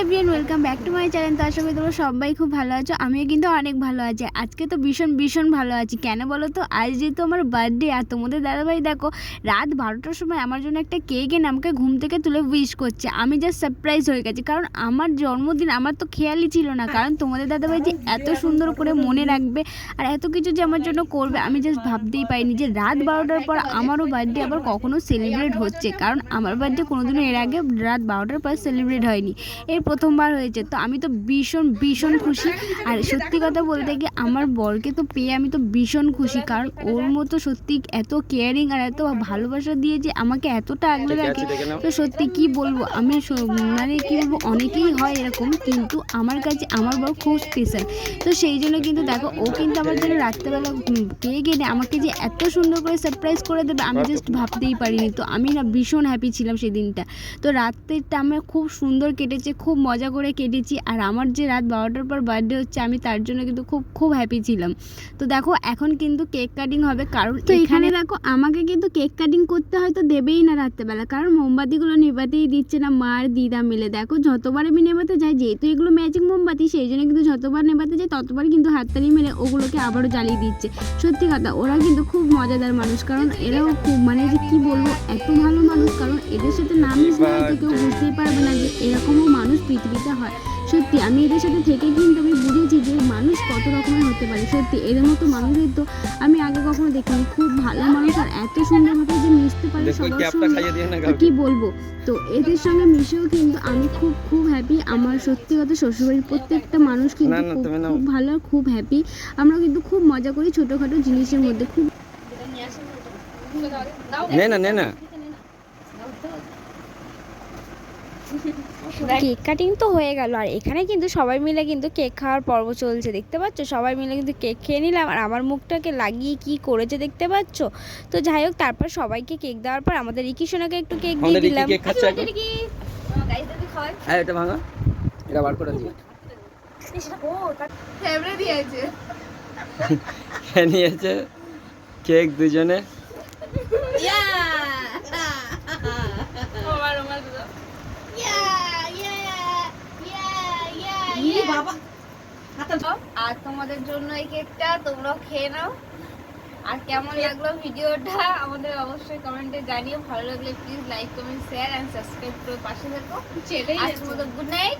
Everyone, welcome back to my channel. তো আশা করি তোমরা সবাই খুব ভালো আছো। আমিও কিন্তু অনেক ভালো আছি। আজকে তো ভীষণ ভালো আছি। কেন বলো তো, আজ যেহেতু আমার বার্থডে, আর তোমাদের দাদাভাই দেখো রাত 12টার সময় আমার জন্য একটা কেক এনে আমাকে ঘুম থেকে তুলে উইশ করছে। আমি জাস্ট সারপ্রাইজ হয়ে গেছি, কারণ আমার জন্মদিন আমার তো খেয়ালই ছিল না। কারণ তোমাদের দাদাভাই যে এত সুন্দর করে মনে রাখবে আর এত কিছু যে আমার জন্য করবে, আমি জাস্ট ভাবতেই পারিনি যে রাত 12টার পর আমারও বার্থডে আবার কখনো সেলিব্রেট হচ্ছে। কারণ আমার বার্থডে কোনোদিনও এর আগে রাত 12টার পর সেলিব্রেট হয়নি, এর প্রথমবার হয়েছে। তো আমি তো ভীষণ খুশি। আর সত্যি কথা বলতে গিয়ে আমার বরকে তো পেয়ে আমি তো ভীষণ খুশি, কারণ ওর মতো সত্যি এত কেয়ারিং আর এত ভালোবাসা দিয়ে যে আমাকে এতটা আগলে রাখে। তো সত্যি কি বলবো, আমি মানে কি বলবো, অনেকেই হয় এরকম, কিন্তু আমার কাছে আমার বর খুব স্পেশাল। তো সেই জন্য কিন্তু দেখো ও কিন্তু আমার জন্য রাত্রেবেলা পেয়ে গেলে আমাকে যে এত সুন্দর করে সারপ্রাইজ করে দেবে আমি জাস্ট ভাবতেই পারিনি। তো আমি না ভীষণ হ্যাপি ছিলাম সেদিনটা। তো রাত্রেটা আমার খুব সুন্দর কেটেছে, খুব মজা করে কেটেছি। আর আমার যে রাত 12টার পর বার্থডে হচ্ছে, আমি তার জন্য কিন্তু খুব হ্যাপি ছিলাম। তো দেখো এখন কিন্তু কেক কাটিং হবে, কারণ তো এখানে দেখো আমাকে কিন্তু কেক কাটিং করতে হয়তো দেবেই না রাত্রেবেলা, কারণ মোমবাতিগুলো নেভাতেই দিচ্ছে না মা আর দিদা মিলে। দেখো যতবার আমি নেভাতে যাই, যেহেতু এগুলো ম্যাজিক মোমবাতি, সেই জন্য কিন্তু যতবার নেভাতে যাই ততবার কিন্তু হাততালি মেরে ওগুলোকে আবারও জ্বালিয়ে দিচ্ছে। সত্যি কথা, ওরা কিন্তু খুব মজাদার মানুষ, কারণ এরাও খুব মানে যে কী বলবো, এত ভালো মানুষ। কারণ এদের সাথে না মিশলে হয়তো কেউ বুঝতেই পারবে না যে এরকমও মানুষ পৃথিবীতে হয়। সত্যি আমি এদের সাথে থেকে কিন্তু আমি বুঝেছি যে মানুষ কত রকমের হতে পারে। সত্যি এদের মতো মানুষের তো আমি আগে কখনো দেখিনি। খুব ভালো মানুষ, আর এত সুন্দরভাবে যে মিশতে পারে সবার সঙ্গে, কি বলবো। তো এদের সঙ্গে মিশেও কিন্তু আমি খুব হ্যাপি। আমার সত্যি কথা শ্বশুরবাড়ির প্রত্যেকটা মানুষ কিন্তু খুব ভালো, খুব হ্যাপি। আমরা কিন্তু খুব মজা করি ছোটোখাটো জিনিসের মধ্যে। খুব না কেক কাটিং তো হয়ে গেল, আর এখানে কিন্তু সবাই মিলে কিন্তু কেক খাওয়ার পর্ব চলছে। দেখতে পাচ্ছ সবাই মিলে কিন্তু কেক খেয়ে নিলাম, আর আমার মুখটাকে লাগিয়ে কি করেছে দেখতে পাচ্ছ। তো যাই হোক, তারপর সবাইকে কেক দেওয়ার পর আমাদের রিকি সোনাকে একটু কেক দিয়ে দিলাম। এটা ভাঙা, এটা বার করে দিই। নিয়েছে কেক দুজনে। আর তোমাদের জন্য এই কেকটা, তোমরাও খেয়ে নাও। আর কেমন লাগলো ভিডিওটা আমাদের অবশ্যই কমেন্টে জানিও। ভালো লাগলে please like comment share and subscribe করে পাশে থাকো। আজকের মতো good night,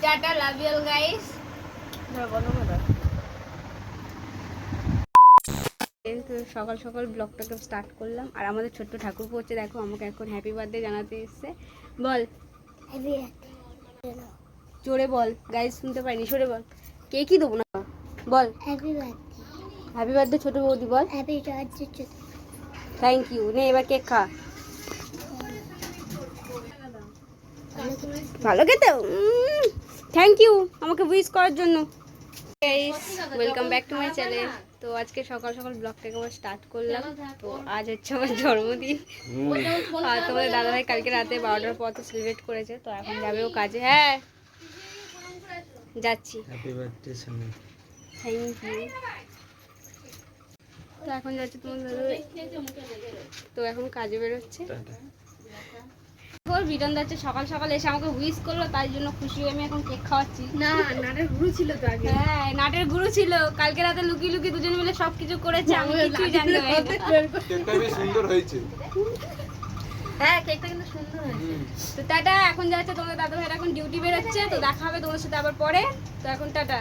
tata, love you all guys. সকাল সকাল ব্লগটাকে স্টার্ট করলাম, আর আমাদের ছোট্ট ঠাকুর পড়ছে দেখো, আমাকে এখন হ্যাপি বার্থডে জানাতে এসছে। বল জোরে বল, গাইস শুনতে পাইনি, সরে বল। কে কি দেবো না বল। হ্যাপি বার্থডে ছোট বৌদি, বল থ্যাংক ইউ। নে এবার কেক খা। ভালো খেতে, থ্যাংক ইউ আমাকে উইশ করার জন্য। Welcome back to my channel. তো আজকে সকাল সকাল ব্লগটাকে আবার স্টার্ট করলাম। তো আজ হচ্ছে আমার জন্মদিন, আর তোমাদের দাদাভাই কালকে রাতে 12টার পর তো সেলিব্রেট করেছে। তো এখন যাবে ও কাজে। হ্যাঁ যাচ্ছি। হ্যাপি বার্থডে সোনা। Thank you. তো এখন যাচ্ছে তোমার দাদাভাই, তো এখন কাজে বেরোচ্ছে। বিটন যাচ্ছে সকাল সকাল এসে আমাকে উইশ করলো, তাই জন্য খুশি হয়ে আমি এখন কেক খাওয়াচ্ছি। না নাটের গুরু ছিল তো আগে। হ্যাঁ নাটের গুরু ছিল, কালকে রাতে লুকিয়ে লুকিয়ে দুজনে মিলে সবকিছু করেছে, আমি কিছুই জানতে পারিনি। কেকটা বেশ সুন্দর হয়েছে। হ্যাঁ কেকটা কিন্তু সুন্দর হয়েছে। তো টাটা, এখন যাচ্ছে তোমাদের দাদা ভাইরা এখন ডিউটি বেরোচ্ছে। তো দেখা হবে তোমার সাথে আবার পরে। তো এখন টাটা।